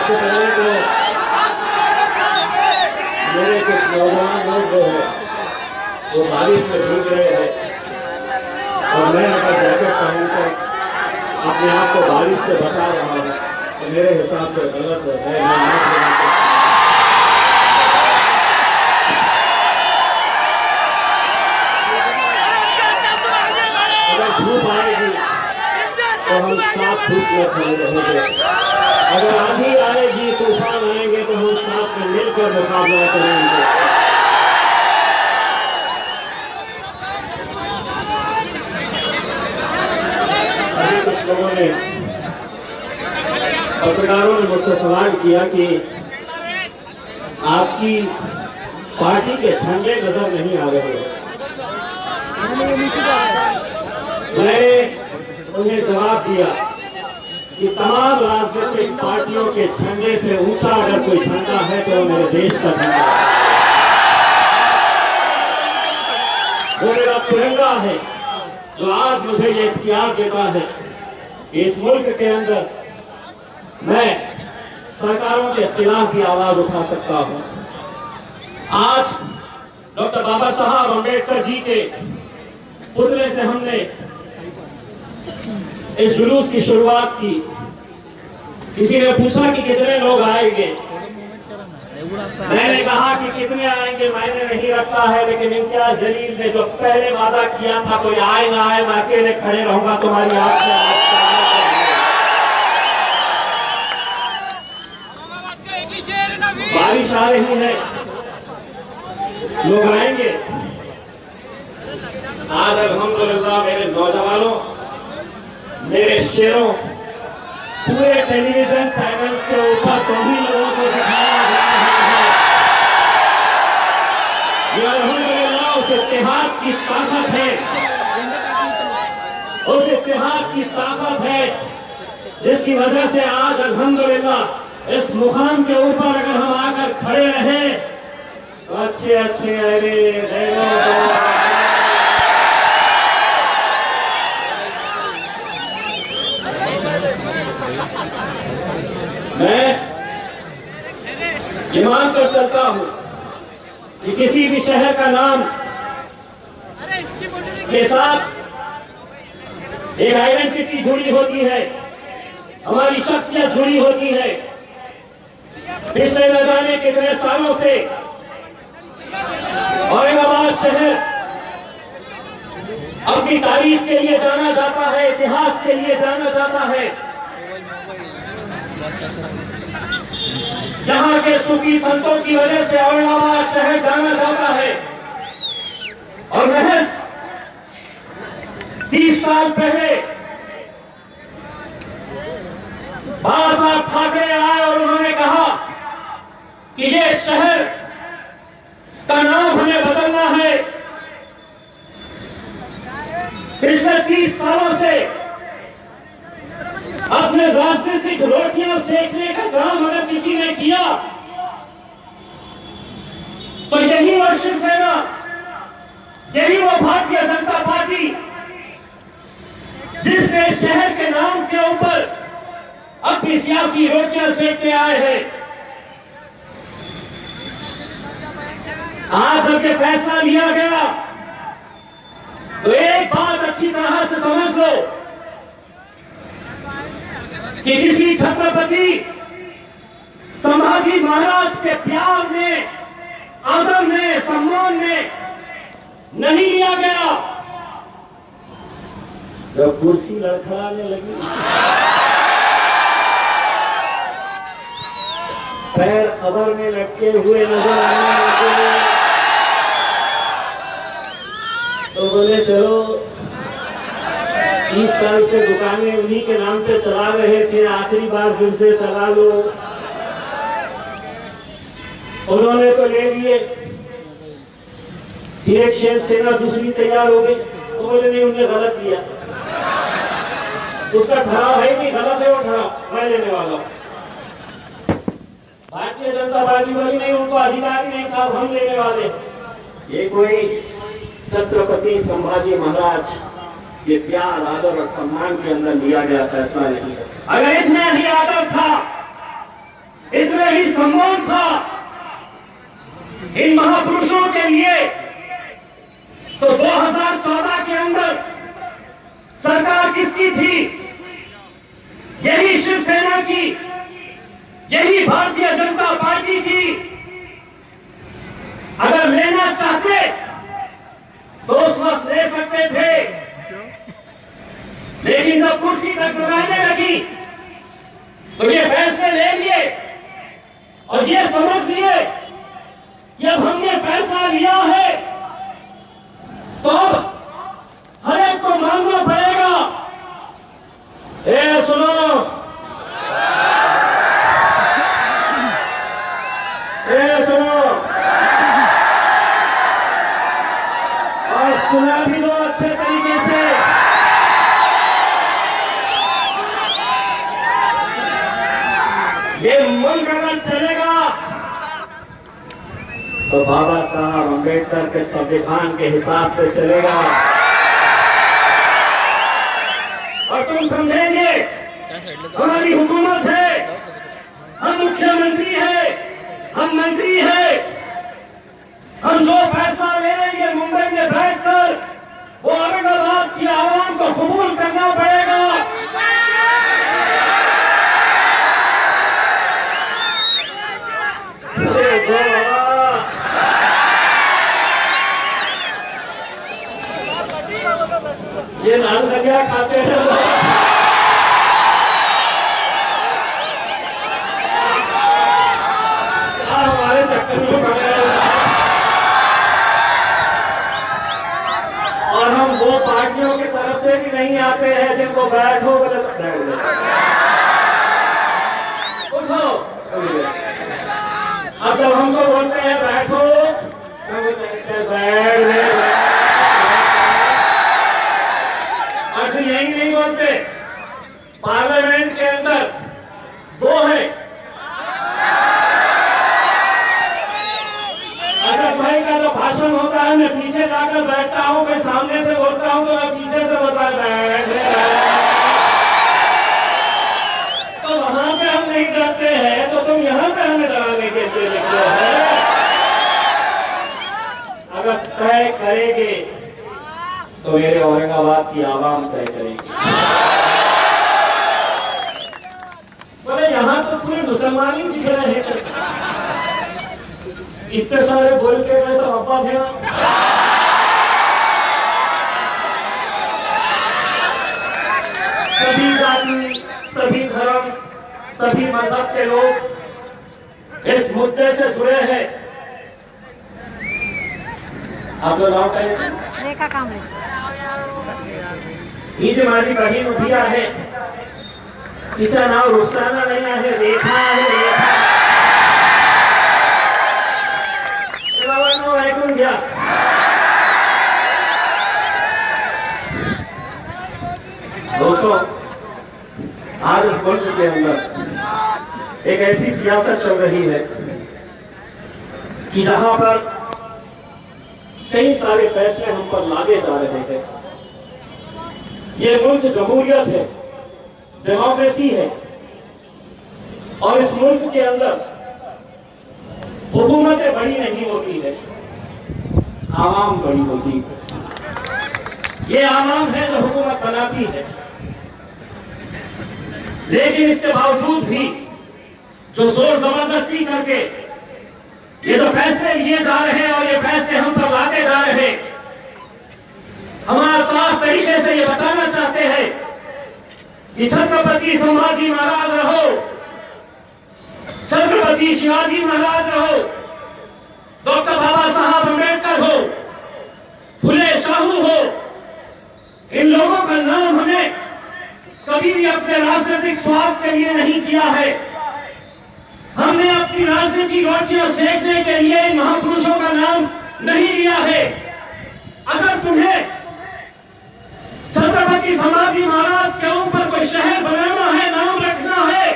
सबसे पहले तो मेरे कुछ नौजवान लोग जो है वो बारिश में भीग रहे हैं और मैं अगर जैकेट पहनकर अपने आप को बारिश से बचा रहा हूँ तो मेरे हिसाब से गलत है। अगर धूप आएगी तो हम साथ धूप में खड़े रहेंगे, अगर आंधी आएगी तूफान आएंगे तो हम साथ में मिलकर मुकाबला करेंगे। अभी कुछ लोगों ने पत्रकारों ने मुझसे सवाल किया कि आपकी पार्टी के झंडे नजर नहीं आ रहे। मैंने उन्हें जवाब दिया कि तमाम राजनीतिक पार्टियों के झंडे से ऊंचा अगर कोई झंडा है तो मेरे देश का झंडा है, वो मेरा तिरंगा है जो आज मुझे ये इख्तियार देता है कि इस मुल्क के अंदर मैं सरकारों के खिलाफ भी आवाज उठा सकता हूं। आज डॉक्टर बाबा साहब अम्बेडकर जी के पुतले से हमने इस जुलूस की शुरुआत की। किसी ने पूछा कि कितने लोग आएंगे, मैंने कहा कि कितने आएंगे मैंने नहीं रखा है, लेकिन इम्तियाज जलील ने जो पहले वादा किया था कोई आए ना आए मैं अकेले खड़े रहूंगा तुम्हारी आंख से। बारिश आ रही है, लोग आएंगे। आज अल्हम्दुलिल्लाह मेरे नौजवानों, मेरे शेरों, पूरे टेलीविजन चैनल्स के ऊपर सभी लोगों को दिखाया जा रहा है। ये अल्हम्दुलिल्लाह उस इत्तेहाद की ताकत है, उस इत्तेहाद की ताकत है जिसकी वजह से आज अल्हम्दुलिल्लाह इस मुकाम के ऊपर अगर हम आकर खड़े रहे तो अच्छे मैं ये मानकर चलता हूं कि किसी भी शहर का नाम के साथ एक आइडेंटिटी जुड़ी होती है, हमारी शख्सियत जुड़ी होती है। पिछले न जाने कितने सालों से औरंगाबाद शहर अपनी तारीख के लिए जाना जाता है, इतिहास के लिए जाना जाता है। यहाँ के सूफी संतों की वजह से औरंगाबाद शहर जाना जाता है। और महज 30 साल पहले बाबा साहब ठाकरे आए और उन्होंने कहा कि ये शहर का नाम हमें बदलना है। पिछले 30 सालों से अपने राजनीतिक रोटियां सेकने का काम अगर किसी ने किया तो यही वो शिवसेना, यही वो भारतीय जनता पार्टी जिसने शहर के नाम के ऊपर अपनी सियासी रोटियां सेकते आए हैं। आज जब ये फैसला लिया गया तो एक बात अच्छी तरह से समझ लो कि किसी छत्रपति संभाजी महाराज के प्यार में, आदर में, सम्मान में नहीं लिया गया। जब कुर्सी लड़खड़ाने लगी, पैर खबर में लटके हुए नजर आने लगे तो बोले चलो 30 साल से दुकानें उन्हीं के नाम पे चला रहे थे, आखिरी बार फिर से चला लो। उन्होंने तो ले लिए, एक शेर सेना दूसरी तैयार हो गई तो बोले नहीं उन्होंने गलत लिया। उसका ठहराव है कि गलत है, वो ठहराव मैं लेने वाला हूँ। भारतीय जनता पार्टी वाली नहीं, उनको अधिकार नहीं था, हम लेने वाले। ये कोई छत्रपति संभाजी महाराज के प्यार, आदर और सम्मान के अंदर लिया गया फैसला नहीं है। अगर इतना ही आदर था इतना ही सम्मान था इन महापुरुषों के लिए, तो 2014 के अंदर सरकार किसकी थी? यही शिवसेना की, यही भारतीय जनता पार्टी की। अगर लेना चाहते तो उस वक्त ले सकते थे, लेकिन जब कुर्सी तक लगाने लगी तो ये फैसले ले लिए और ये समझ लिए कि अब हमने फैसला लिया है तो अब हर एक को मानना पड़ेगा। ए सुनो, ए सुनो, और सुना भी दो अच्छे तरीके से। ये मुल्क अगर चलेगा तो बाबा साहब अम्बेडकर के संविधान के हिसाब से चलेगा। और तुम समझेंगे हमारी हुकूमत है, हम मुख्यमंत्री है, हम मंत्री है, हम जो फैसला ले लेंगे मुंबई में बैठकर वो औरंगाबाद की आवाम को कबूल करना पड़ेगा। ये नाम संज्ञा खाते हैं हमारे चक्कर में पड़े, और हम वो पार्टियों की तरफ से भी नहीं आते हैं जिनको बैठो बोले तो बैठ दो, उठो। अब जब हमको बोलते हैं बैठो तो बैठ गए, यही नहीं बोलते। पार्लियामेंट के अंदर दो है, असद भाई का जो भाषण होता है मैं पीछे जाकर बैठता हूं, मैं सामने से बोलता हूं तो मैं पीछे से बोलता तो वहां पे हम नहीं डरते हैं, तो तुम यहां पे हमें डराने के लिए लिखते हो। अगर तय करेंगे तो मेरे औरंगाबाद की आवाम तय करेगी। बोले यहां तो पूरे मुसलमान ही दिख रहे हैं, इतने सारे बोल के वैसा अब्बा थे। सभी जाति, सभी धर्म, सभी मजहब के लोग इस मुद्दे से जुड़े हैं। आप लोग नाम कहें काम ये जो हमारी बहन उठिया है, इसका नाम रुस्ताना नहीं है, रेखा है, रेखा। गया दोस्तों, आज इस मुल्क के अंदर एक ऐसी सियासत चल रही है कि जहां पर कई सारे फैसले हम पर लादे जा रहे हैं। ये मुल्क जमहूरियत है, डेमोक्रेसी है, और इस मुल्क के अंदर हुकूमतें बड़ी नहीं होती है, आवाम बड़ी होती है। ये आवाम है जो हुकूमत बनाती है, लेकिन इसके बावजूद भी जो जोर जबरदस्ती करके ये तो फैसले लिए जा रहे हैं और ये फैसले हम पर लाते जा रहे हैं, हमारा साफ तरीके से ये बताना चाहते हैं कि छत्रपति संभाजी महाराज रहो, छत्रपति शिवाजी महाराज रहो, डॉक्टर बाबा साहब अम्बेडकर हो, फुले शाहू हो, इन लोगों का नाम हमें कभी भी अपने राजनीतिक स्वार्थ के लिए नहीं किया है। हमने अपनी राजनीतिक रोटियां सेकने के लिए इन महापुरुषों का नाम नहीं लिया है। अगर तुम्हें छत्रपति संभाजी महाराज के ऊपर कोई शहर बनाना है, नाम रखना है,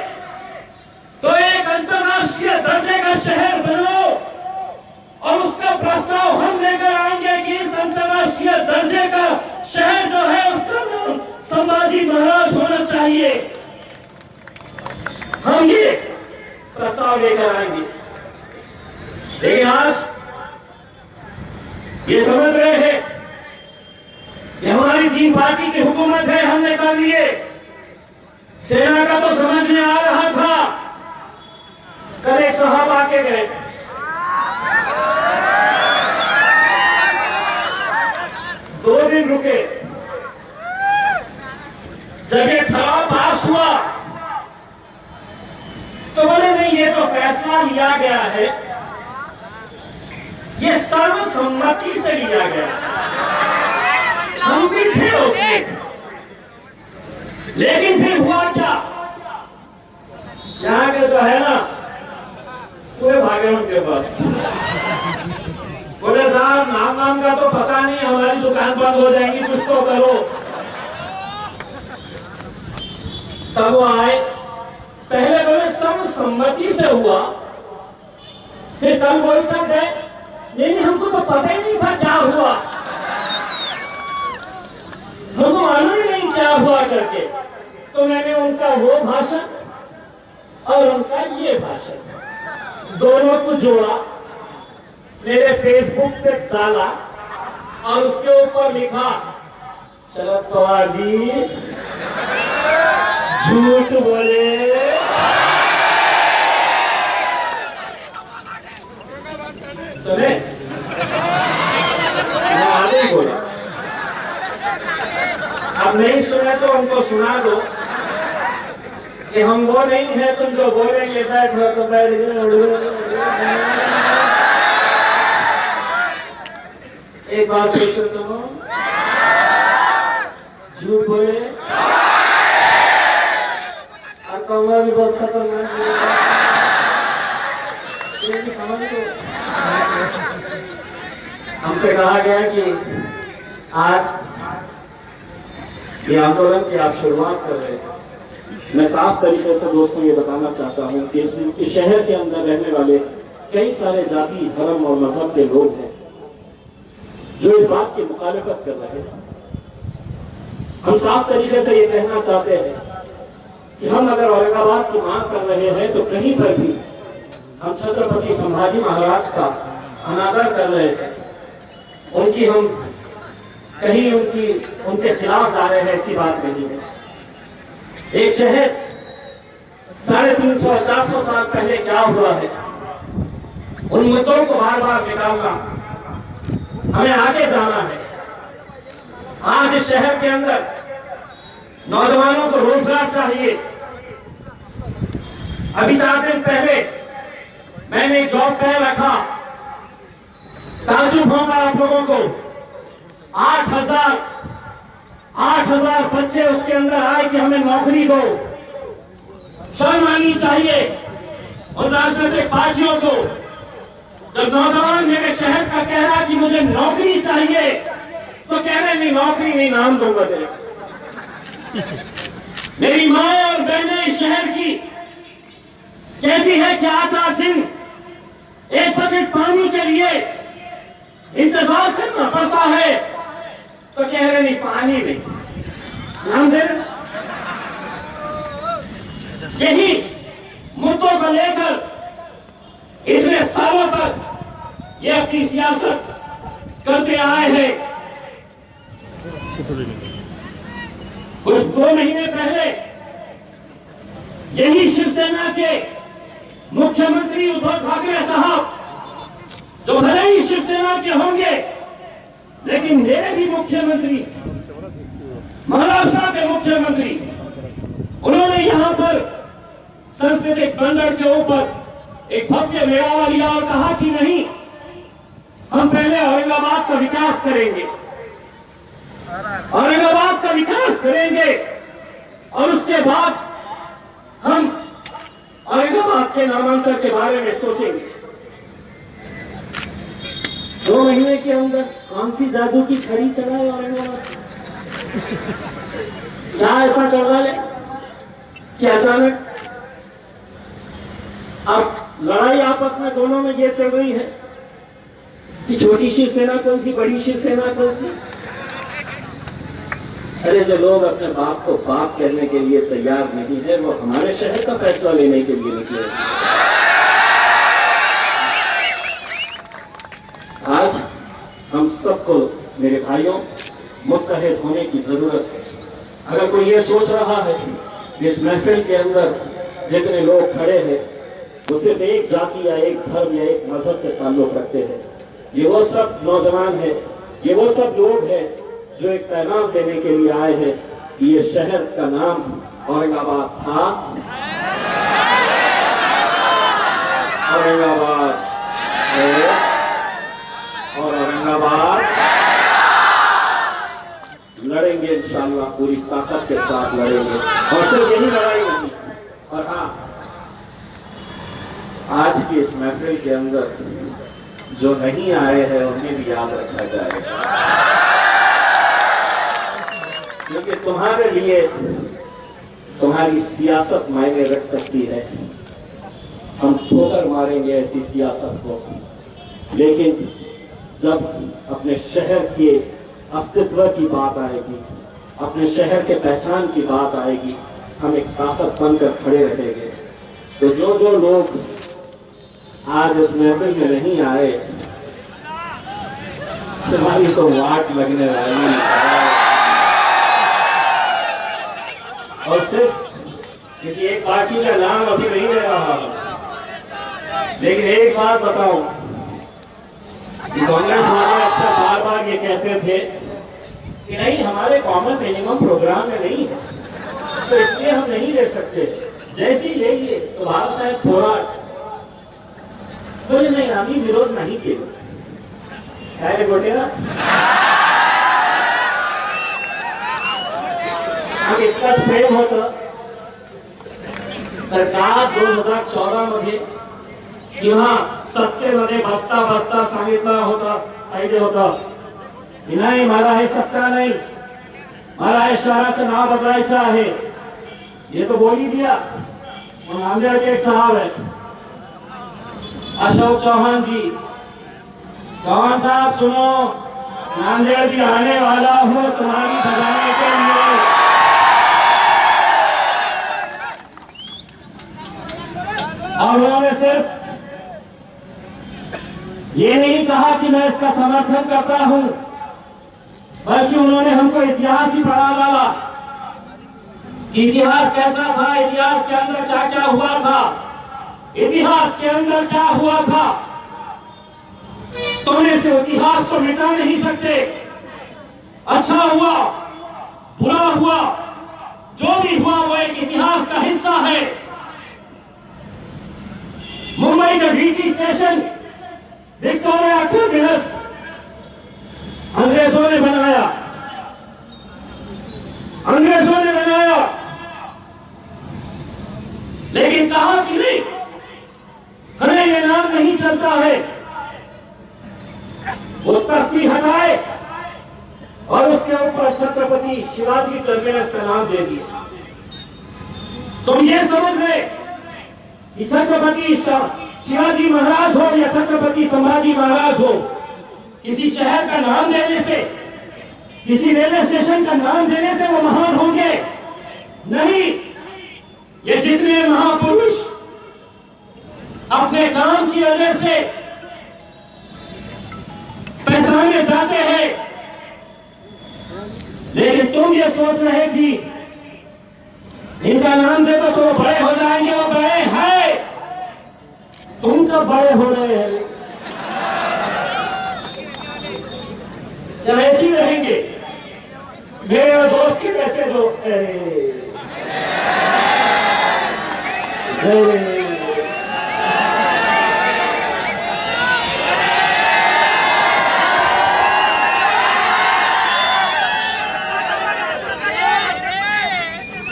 तो एक अंतरराष्ट्रीय दर्जे का शहर बनाओ और उसका प्रस्ताव हम लेकर आएंगे कि इस अंतरराष्ट्रीय दर्जे का शहर जो है उसका नाम संभाजी महाराज होना चाहिए। हम ये प्रस्ताव लेकर आएंगे। लेकिन आज ये समझ रहे हैं कि हमारी 3 पार्टी की हुकूमत है, हमने कर लिए। सेना का तो समझ में आ रहा था। कल एक साहब आके गए, दो दिन रुके, जगह खराब पास हुआ तो बोले नहीं, ये तो फैसला लिया गया है, ये सर्वसम्मति से लिया गया। हम भी थे उसमें, लेकिन फिर हुआ क्या, यहाँ के जो है ना पूरे भागे उनके पास। बोले साहब नाम का तो पता नहीं, हमारी दुकान बंद हो जाएंगी, कुछ तो करो। तब वो आए, पहले बोले सर्वसम्मति से हुआ, फिर कल बोलते गए नहीं हमको तो पता ही नहीं था क्या हुआ, हमको मालूम ही नहीं क्या हुआ करके। तो मैंने उनका वो भाषण और उनका ये भाषण दोनों को जोड़ा, मेरे फेसबुक पे डाला और उसके ऊपर लिखा शरद पवार जी झूठ बोले। सुने, मैं आगे बोला, अब नहीं सुने तो उनको सुना दो कि हम वो नहीं है, तुम जो बोलेंगे बैठो तो बैठ गए। एक बात फिर से सुनो, झूठ बोले और कौवा भी बहुत खतरनाक है, समझ लो। हमसे कहा गया कि आज ये आंदोलन की आप शुरुआत कर रहे हैं। मैं साफ तरीके से दोस्तों ये बताना चाहता हूँ कि इस शहर के अंदर रहने वाले कई सारे जाति, धर्म और मजहब के लोग हैं जो इस बात की मुखालिफत कर रहे हैं। हम साफ तरीके से ये कहना चाहते हैं कि हम अगर औरंगाबाद की मांग कर रहे हैं तो कहीं पर भी हम छत्रपति संभाजी महाराज का अनादर कर रहे हैं, उनकी हम कहीं उनके खिलाफ जा रहे हैं, ऐसी बात नहीं है। एक शहर 350-400 साल पहले क्या हुआ है, उन मुद्दों को बार बार निकालना, हमें आगे जाना है। आज इस शहर के अंदर नौजवानों को रोजगार चाहिए। अभी 4 दिन पहले मैंने एक जॉब फेयर रखा, ताजुब होगा आप लोगों को, 8,000 बच्चे उसके अंदर आए कि हमें नौकरी दो। शर्म आनी चाहिए उन राजनीतिक पार्टियों को, जब नौजवान मेरे शहर का कह रहा कि मुझे नौकरी चाहिए तो कह रहे नहीं नौकरी नहीं, नाम दूंगा तेरे। मेरी माँ और बहनें इस शहर की कहती है कि 8 दिन एक बकेट पानी के लिए इंतजार करना पड़ता है, तो कह रहे नहीं पानी नहीं, नाम दे रहे। यही मुद्दों को लेकर इतने सालों तक ये अपनी सियासत करते आए हैं। कुछ 2 महीने पहले यही शिवसेना के मुख्यमंत्री उद्धव ठाकरे साहब, जो भले ही शिवसेना के होंगे लेकिन मेरे भी मुख्यमंत्री, महाराष्ट्र के मुख्यमंत्री, उन्होंने यहां पर सांस्कृतिक मंडल के ऊपर एक भव्य मेला लिया और कहा कि नहीं, हम पहले औरंगाबाद का विकास करेंगे, औरंगाबाद का विकास करेंगे और उसके बाद हम औरंगाबाद के नामांतरण के बारे में सोचेंगे। 2 महीने के अंदर कौन सी जादू की छड़ी चलाए औरंगाबाद, क्या ऐसा कर डाले कि अचानक अब लड़ाई आपस में दोनों में ये चल रही है कि छोटी शिवसेना कौन सी, बड़ी शिवसेना कौन सी। अरे जो लोग अपने बाप को बाप कहने के लिए तैयार नहीं है, वो हमारे शहर का फैसला लेने के लिए निकले। आज हम सबको मेरे भाइयों मुत्तहिद होने की जरूरत है। अगर कोई ये सोच रहा है कि इस महफिल के अंदर जितने लोग खड़े हैं वो सिर्फ एक जाति या एक धर्म या एक मजहब से ताल्लुक रखते हैं, ये वो सब नौजवान है, ये वो सब लोग हैं जो एक पैगाम देने के लिए आए हैं कि ये शहर का नाम औरंगाबाद था, औरंगाबाद है और औरंगाबाद लड़ेंगे इंशाअल्लाह, पूरी ताकत के साथ लड़ेंगे। और सिर्फ यही लड़ाई नहीं, और हाँ, आज की इस महफिल के अंदर जो नहीं आए हैं उन्हें भी याद रखा जाए, क्योंकि तुम्हारे लिए तुम्हारी सियासत मायने रख सकती है। हम ठोकर मारेंगे ऐसी सियासत को, लेकिन जब अपने शहर के अस्तित्व की बात आएगी, अपने शहर के पहचान की बात आएगी, हम एक ताकत बनकर खड़े रहेंगे। तो जो लोग आज इस महफिल में नहीं आए, तुम्हारी तो वाट लगने वाली है। और सिर्फ किसी एक पार्टी का नाम अभी नहीं ले रहा, लेकिन एक बात बताऊं कि कांग्रेस वाले अक्सर बार बार ये कहते थे कि नहीं, हमारे कॉमन मिनिमम प्रोग्राम में नहीं है, तो इसलिए हम नहीं ले सकते। जैसी ले लिए तो बाबा साहेब थोड़ा मुझे नहीं आमी विरोध नहीं किया है गोटेरा। आम्ही इतकाच प्रेम होतं सरकार 2014 मध्ये किंवा सत्तेमध्ये बसता बसता सांगितलं होतं पाहिजे होतं की नाही, मला हे सत्ता नाही, मला हे शहराचं नाव बदलायचं आहे। ये तो बोल ही दिया। नांदेड़ के एक साहब है अशोक चौहान जी, चौहान साहब सुनो, नांदेड़ भी आने वाला हूं तुम्हारी बजाने के लिए। और उन्होंने सिर्फ ये नहीं कहा कि मैं इसका समर्थन करता हूं, बल्कि उन्होंने हमको इतिहास ही पढ़ा डाला। इतिहास कैसा था, इतिहास के अंदर क्या क्या हुआ था, इतिहास के अंदर क्या हुआ था, तुमने से इतिहास को मिटा नहीं सकते। अच्छा हुआ, बुरा हुआ, जो भी हुआ वो एक इतिहास का हिस्सा है। मुंबई का डीटी स्टेशन विक्टोरिया टर्मिनस अंग्रेजों ने बनाया, अंग्रेजों ने बनाया, लेकिन कहा कि नहीं, हमें ये नाम नहीं चलता है। वो तख्ती हटाए और उसके ऊपर छत्रपति शिवाजी टर्मिनस का नाम दे दिया। तुम ये समझ गए कि छत्रपति शिवाजी महाराज हो या छत्रपति संभाजी महाराज हो, किसी शहर का नाम देने से, किसी रेलवे स्टेशन का नाम देने से वो महान होंगे? नहीं। ये जितने महापुरुष अपने काम की वजह से पहचाने जाते हैं, लेकिन तुम ये सोच रहे कि इनका नाम दे तो वो बड़े हो जाएंगे, वो बड़े हैं। तुम कब बड़े हो रहे हैं? जब ऐसे ही रहेंगे मेरे दोस्त के जैसे लोग,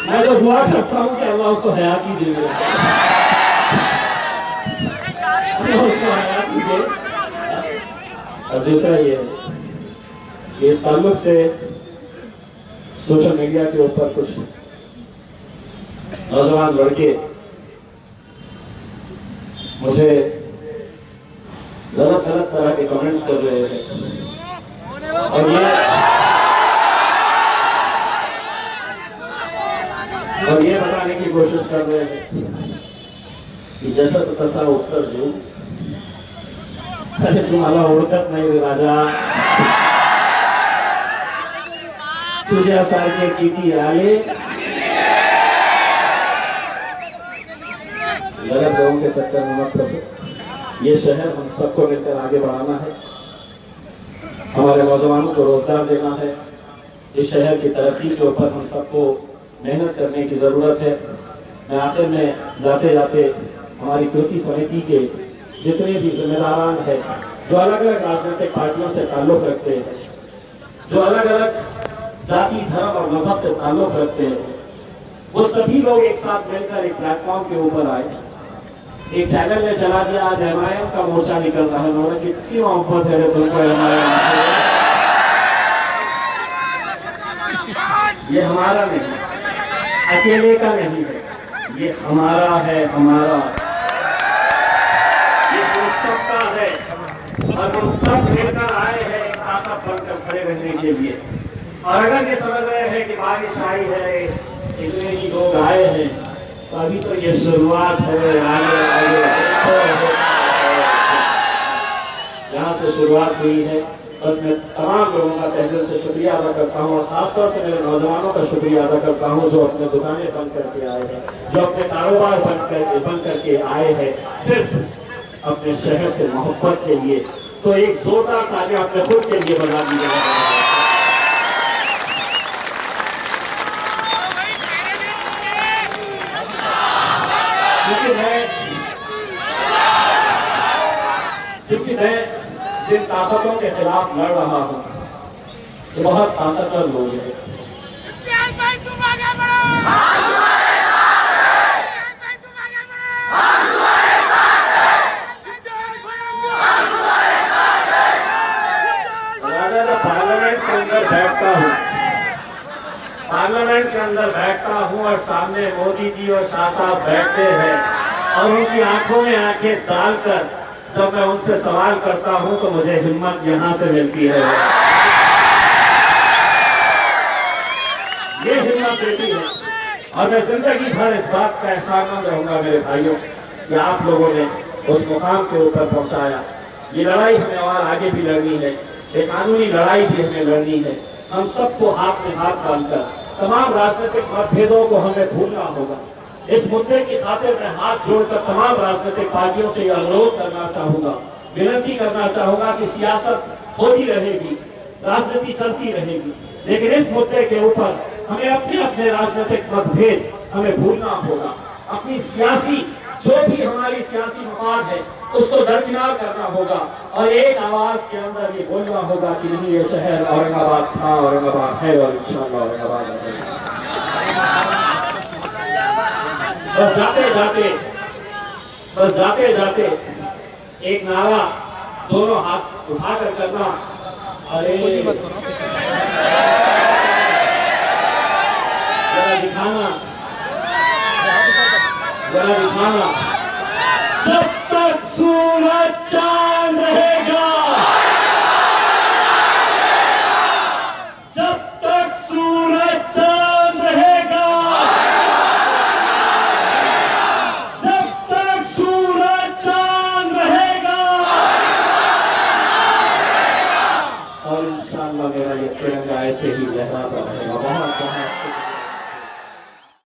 मैं तो दुआ करता हूं कि अल्लाह उसको हयात ही दे, उसको हयात ही दे। और दूसरा ये इस ताल्लुक से सोशल मीडिया के ऊपर कुछ नौजवान लड़के मुझे गलत तरह के कमेंट्स कर रहे हैं, और ये बताने की कोशिश कर रहे हैं कि जैसा तो तसा उत्तर दूं, अरे तुम्हाला ओळखत नाही रे राजा, तुझ्यासारखे किती आले, गलत लोगों के चक्कर में मत फंसो। ये शहर हम सबको मिलकर आगे बढ़ाना है, हमारे नौजवानों को रोजगार देना है। इस शहर की तरक्की के ऊपर हम सबको मेहनत करने की जरूरत है। मैं आखिर में जाते जाते हमारी कृति समिति के जितने भी जिम्मेदारान हैं, जो अलग अलग राजनीतिक पार्टियों से ताल्लुक रखते हैं, जो अलग अलग जाति धर्म और मजहब से ताल्लुक रखते हैं, वो सभी लोग एक साथ मिलकर एक प्लेटफॉर्म के ऊपर आए। एक चैनल में चला गया, आज एमआईएम का मोर्चा निकल रहा है। उन्होंने कितनी मोहब्बत है तुमको एमआईएम से। ये हमारा नहीं, अकेले का नहीं है, ये हमारा है, हमारा, ये हम सबका है और हम सब मिलकर आए हैं एक ताकत बनकर खड़े रहने के लिए। और अगर ये समझ रहे हैं कि बारिश आई है, इतने ही लोग आए हैं, तो अभी तो ये शुरुआत है, आगे आगे यहाँ से शुरुआत हुई है। बस मैं तमाम लोगों का तहे दिल से शुक्रिया अदा करता हूँ और खासतौर से मेरे नौजवानों का शुक्रिया अदा करता हूँ जो अपने दुकानें बंद करके आए हैं, जो अपने कारोबार बंद करके आए हैं सिर्फ अपने शहर से मोहब्बत के लिए। तो एक जोरदार तालियां अपने खुद के लिए बजा दी जाए। क्योंकि मैं जिन ताकतों के खिलाफ लड़ रहा हूँ तो बहुत ताकतवर लोग हैं। पार्लियामेंट के अंदर बैठता हूँ और सामने मोदी जी और शाह साहब बैठते हैं और उनकी आंखों में आंखें डालकर जब मैं उनसे सवाल करता हूं तो मुझे हिम्मत यहां से मिलती है, ये हिम्मत देती है। और मैं जिंदगी भर इस बात का एहसानमंद रहूंगा मेरे भाइयों कि आप लोगों ने उस मुकाम के ऊपर पहुंचाया। ये लड़ाई हमें और आगे भी लड़नी है, एक कानूनी लड़ाई भी हमें लड़नी है। हम सबको हाथ में हाथ डालकर तमाम राजनीतिक मतभेदों को हमें भूलना होगा। इस मुद्दे की खातिर मैं हाथ जोड़कर तमाम राजनीतिक पार्टियों से यह अनुरोध करना चाहूंगा, विनती करना चाहूंगा कि सियासत होती रहेगी, राजनीति चलती रहेगी, लेकिन इस मुद्दे के ऊपर हमें अपने अपने राजनीतिक मतभेद हमें भूलना होगा। अपनी सियासी जो भी हमारी सियासी मफाद है उसको दरकिनार करना होगा और एक आवाज के अंदर ये बोलना होगा कि नहीं, ये शहर औरंगाबाद था, औरंगाबाद है और इंशाअल्लाह औरंगाबाद रहेगा। बस जाते जाते एक नारा दोनों हाथ उठाकर करना, अरे जरा दिखाना, जब तक सूरज चांद रहेगा, जब तक सूरज चांद रहेगा, जब तक सूरज चांद रहेगा, और इंशाअल्लाह मेरा ये तिरंगा ऐसे ही लहराता रहेगा। बहुत बहुत